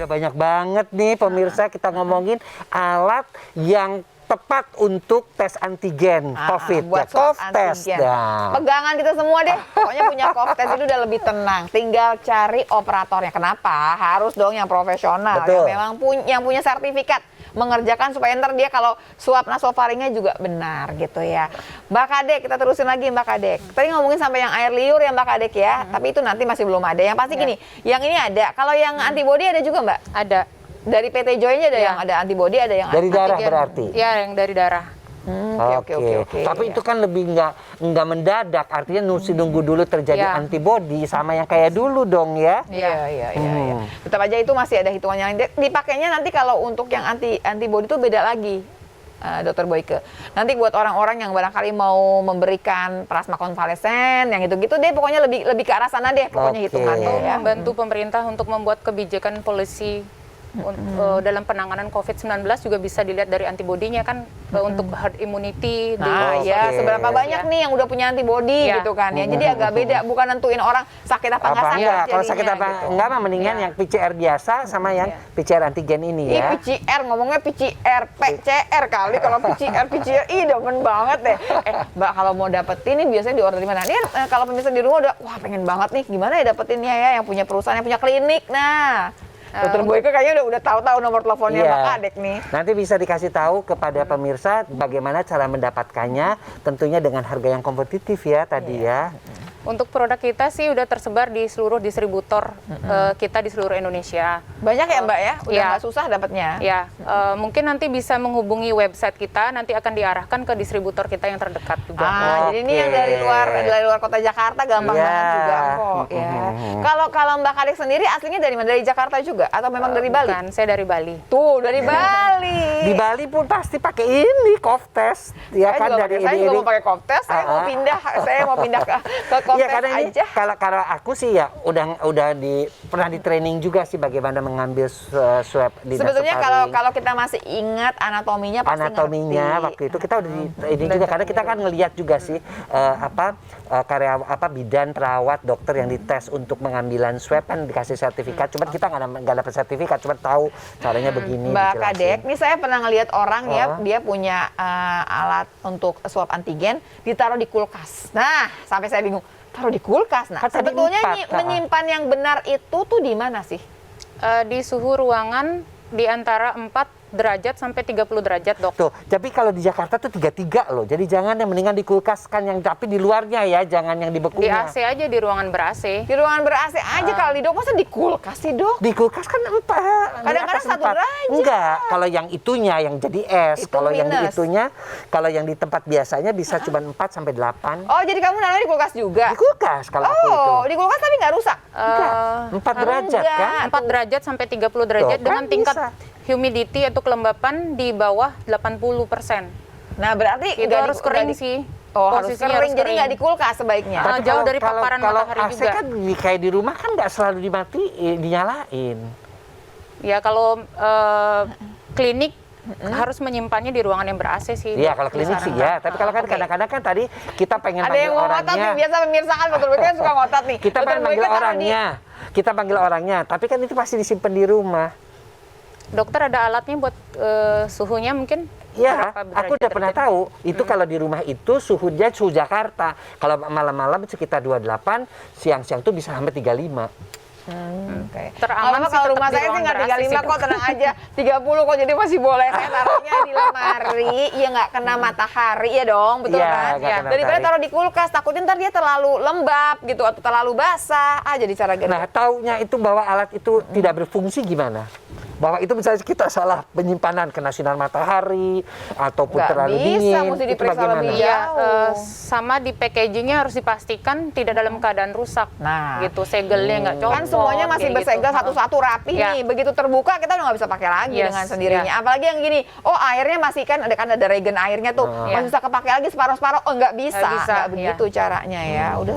udah banyak banget nih pemirsa kita ngomongin alat yang tepat untuk tes antigen COVID. Buat ya, antigen. Dah. Pegangan kita semua deh. Pokoknya punya COVID itu udah lebih tenang. Tinggal cari operatornya. Kenapa? Harus dong yang profesional. Betul. Yang memang yang punya sertifikat. Mengerjakan supaya ntar dia kalau swab nasofaringnya juga benar gitu ya. Mbak Kadek, kita terusin lagi Mbak Kadek. Tadi ngomongin sampai yang air liur ya Mbak Kadek ya. Tapi itu nanti masih belum ada. Yang pasti gini, yang ini ada. Kalau yang antibody ada juga Mbak? Ada. Dari PT Joy-nya ada yang ada antibody, ada yang Dari darah antigen. berarti? Ya, yang dari darah. Oke. Tapi itu kan lebih nggak mendadak, artinya nunggu dulu terjadi Ya. antibody sama yang kayak dulu dong ya. Iya. Tetap aja itu masih ada hitungannya. Dipakainya nanti kalau untuk yang antibody itu beda lagi, Dokter Boyke. Nanti buat orang-orang yang barangkali mau memberikan plasma konvalesen, yang gitu-gitu deh, pokoknya lebih ke arah sana deh, pokoknya hitungannya ya. Membantu pemerintah untuk membuat kebijakan polisi dalam penanganan COVID-19 juga bisa dilihat dari antibodinya kan, untuk herd immunity. Nah, ya seberapa banyak nih yang udah punya antibody gitu kan ya. Jadi agak beda, bukan nentuin orang sakit apa enggak sakit. Kalau sakit apa gitu. enggak mah mendingan yang PCR biasa sama yang PCR antigen ini ya. PCR, ngomongnya PCR, PCR kali kalau PCR, demen banget deh. Mbak kalau mau dapetin ini biasanya di order di mana? Ini kalau pemirsa di rumah udah, wah pengen banget nih, gimana ya dapetinnya ya, yang punya perusahaan, yang punya klinik. Nah, Dokter Boyke kayaknya udah tahu nomor teleponnya Mbak Kadek nih. Nanti bisa dikasih tahu kepada pemirsa bagaimana cara mendapatkannya, tentunya dengan harga yang kompetitif ya tadi ya. Untuk produk kita sih udah tersebar di seluruh distributor kita di seluruh Indonesia. Banyak ya Mbak ya? Udah Ya. nggak susah dapatnya? Ya, mungkin nanti bisa menghubungi website kita, nanti akan diarahkan ke distributor kita yang terdekat juga. Jadi ini yang dari luar kota Jakarta gampang banget juga kok ya. Kalau Mbak Kadek sendiri aslinya dari mana? Dari Jakarta juga atau memang dari Bali? Bukan, saya dari Bali. Tuh, dari Bali. Di Bali pun pasti pakai ini COVID test ya Saya kan juga dari saya juga mau pakai COVID test, saya mau pindah ke COVID Iya, karena ini aja. kalau aku sih ya pernah di training juga sih bagaimana mengambil swab di Sebetulnya nasofaring. kalau kita masih ingat anatominya pasti ngerti. Waktu itu kita udah ini juga karena kita kan ngelihat juga sih bidan, perawat, dokter yang dites untuk pengambilan swab kan dikasih sertifikat. Cuman kita nggak dapat sertifikat, cuma tahu caranya begini. Mbak dijelasin. Kadek, nih saya pernah ngelihat orang ya, dia punya alat untuk swab antigen ditaruh di kulkas. Nah, sampai saya bingung. Taruh di kulkas. Nah, Kan tadi sebetulnya 4, menyimpan yang benar itu tuh di mana sih? Di suhu ruangan di antara 4 derajat sampai 30 derajat, Dok. Tuh, tapi kalau di Jakarta tuh 33 loh. Jadi jangan yang mendingan di kulkas kan yang tapi di luarnya ya, jangan yang di Di bekunya. AC aja, di ruangan ber-AC. Di ruangan ber-AC aja kali Dok, masa di kulkas sih Dok? Di kulkas kan 4. Kadang-kadang 1 derajat. Enggak, kalau yang itunya yang jadi es, Itu kalau yang di minus. itunya, kalau yang di tempat biasanya bisa cuma 4 sampai 8. Oh, jadi kamu naruh di kulkas juga? Di kulkas kalau aku itu. Oh, di kulkas tapi nggak rusak? Enggak, 4 derajat enggak. kan? 4 derajat sampai 30 derajat Tuh, dengan kan tingkat bisa. humidity atau kelembapan di bawah 80%. Nah, berarti Itu harus kering sih. Oh, harus Posisinya kering, jadi nggak di kulkas sebaiknya. Tapi jauh dari paparan matahari AC juga. kan kayak di rumah kan nggak selalu dinyalain. Ya kalau klinik harus menyimpannya di ruangan yang ber-AC sih. Iya, kalau klinik sih ya. Tapi kalau kan Oke. kadang-kadang kan tadi kita pengen Ada panggil yang mau ngotot nih, orangnya. biasa pemirsa kan Dokter Boyke kan suka ngotot nih. Kita Dokter pengen panggil Boyke taruh di- orangnya. Kita panggil orangnya, tapi kan itu pasti disimpan di rumah. Dokter ada alatnya buat suhunya mungkin? Iya, Berapa aku udah derajat pernah tahu. Itu kalau di rumah itu suhunya suhu Jakarta. Kalau malam-malam sekitar 28, siang-siang tuh bisa sampai 35. Oke. Teraman Kalau sih kalau tetap rumah di saya sih ruangan nggak ber-AC 35 sih, kok, tenang aja. 30 kok, jadi masih boleh. Saya taruhnya di lemari, ya nggak kena matahari ya dong, betul Iya, kan? nggak kena Daripada matahari. taruh di kulkas, takutnya ntar dia terlalu lembab gitu atau terlalu basah. Jadi cara gini. Nah, taunya itu bahwa alat itu tidak berfungsi gimana? Bahwa itu misalnya kita salah penyimpanan kena sinar matahari ataupun Nggak terlalu bisa, dingin, mesti itu diperiksa bagaimana? lebih Iya, jauh. sama di packagingnya harus dipastikan tidak dalam keadaan rusak. Nah. gitu, segelnya nggak copot. Kan semuanya masih kayak bersegel gitu. satu-satu rapi Ya. nih. Begitu terbuka kita udah nggak bisa pakai lagi Yes, dengan sendirinya. ya. Apalagi yang gini, oh airnya masih kan ada regen airnya tuh, Ya. masih bisa kepakai lagi separuh-separuh. Oh nggak bisa, Nggak bisa, nggak begitu caranya ya. Udah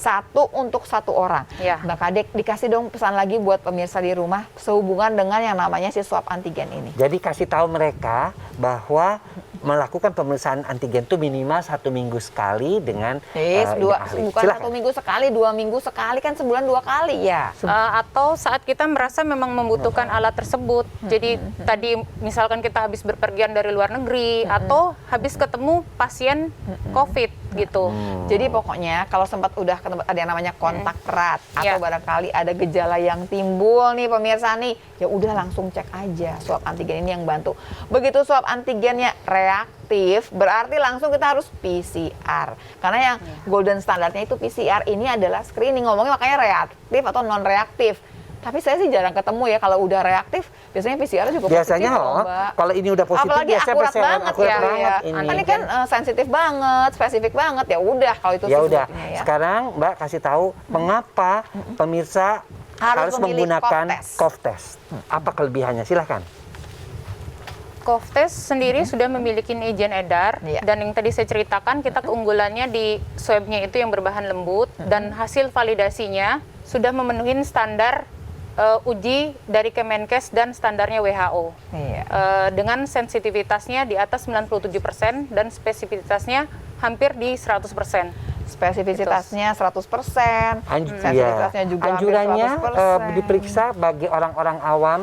satu untuk satu orang. Ya. Mbak Kadek dikasih dong pesan lagi buat pemirsa di rumah sehubungan dengan yang yang namanya si swab antigen ini. Jadi kasih tahu mereka bahwa melakukan pemeriksaan antigen itu minimal 1 minggu sekali dengan Bukan 1 minggu sekali, 2 minggu sekali, kan sebulan 2 kali ya. Atau saat kita merasa memang membutuhkan alat tersebut. Jadi tadi misalkan kita habis berpergian dari luar negeri atau habis ketemu pasien COVID gitu. Jadi pokoknya kalau sempat udah ketemu ada yang namanya kontak erat atau barangkali ada gejala yang timbul nih pemirsa nih, ya udah langsung cek aja swab antigen ini yang bantu. Begitu swab antigennya reaktif, berarti langsung kita harus PCR. Karena yang golden standarnya itu PCR, ini adalah screening, ngomongnya makanya reaktif atau non reaktif. Tapi saya sih jarang ketemu ya kalau udah reaktif, biasanya PCR juga biasanya positif loh, Mbak. kalau ini udah positif Apalagi biasanya akurat banget akurat ya. banget Ini. Ini kan sensitif banget, spesifik banget, ya udah kalau itu ya udah. sebetulnya ya. Sekarang Mbak kasih tahu mengapa pemirsa harus memilih menggunakan Cough cough test. Apa kelebihannya? Silahkan. Cough test sendiri sudah memiliki izin edar, Iya. dan yang tadi saya ceritakan, kita keunggulannya di swabnya itu yang berbahan lembut, dan hasil validasinya sudah memenuhi standar uji dari Kemenkes dan standarnya WHO. Iya. Dengan sensitivitasnya di atas 97% dan spesifitasnya hampir di 100%. Spesifisitasnya 100%, Iya. sensitivitasnya juga Anjurannya hampir 100%. diperiksa bagi orang-orang awam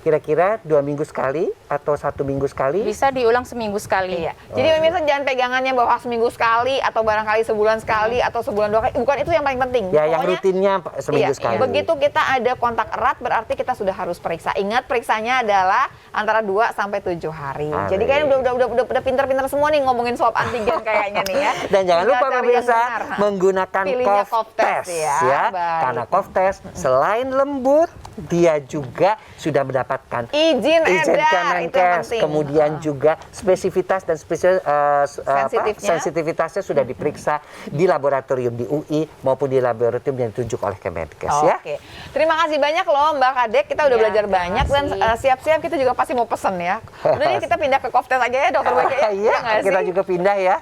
kira-kira 2 minggu sekali atau 1 minggu sekali. Bisa diulang seminggu sekali. Iya. Jadi pemirsa jangan pegangannya bahwa seminggu sekali atau barangkali sebulan sekali atau sebulan 2 kali. Bukan itu yang paling penting. Ya, yang Pokoknya, rutinnya seminggu sekali. Begitu kita ada kontak erat berarti kita sudah harus periksa. Ingat periksanya adalah antara 2 sampai 7 hari. Jadi kayaknya udah pinter-pinter semua nih ngomongin swab antigen kayaknya nih ya. Dan jangan Tinggal lupa cari yang pemirsa benar. menggunakan Pilihnya cough test ya. Baik. Karena cough test selain lembut, dia juga sudah mendapatkan izin edar, itu yang Kemenkes, penting. kemudian juga spesifitas dan Sensitivitasnya. sensitivitasnya sudah diperiksa di laboratorium di UI maupun di laboratorium yang ditunjuk oleh Kemenkes ya. Oke, terima kasih banyak loh Mbak Kadek, kita udah Ya, belajar terima banyak dan kasih. siap-siap kita juga pasti mau pesen ya. Udah nih kita pindah ke cough test aja ya Dokter Boyke ya. Iya, nggak kita sih? juga pindah ya.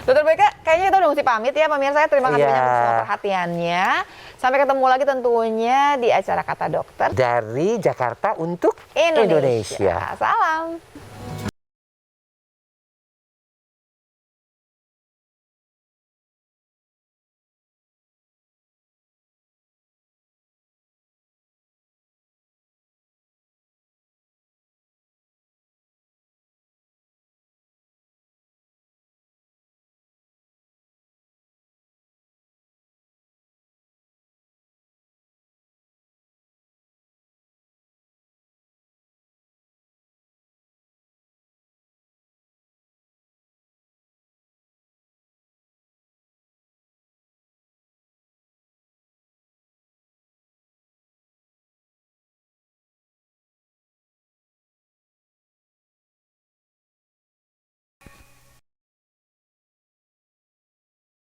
Dokter Boyke, kayaknya kita udah mesti pamit ya pemirsa. Terima kasih Iya. banyak untuk semua perhatiannya. Sampai ketemu lagi tentunya di acara Kata Dokter Dari Jakarta untuk Indonesia. Indonesia. Salam.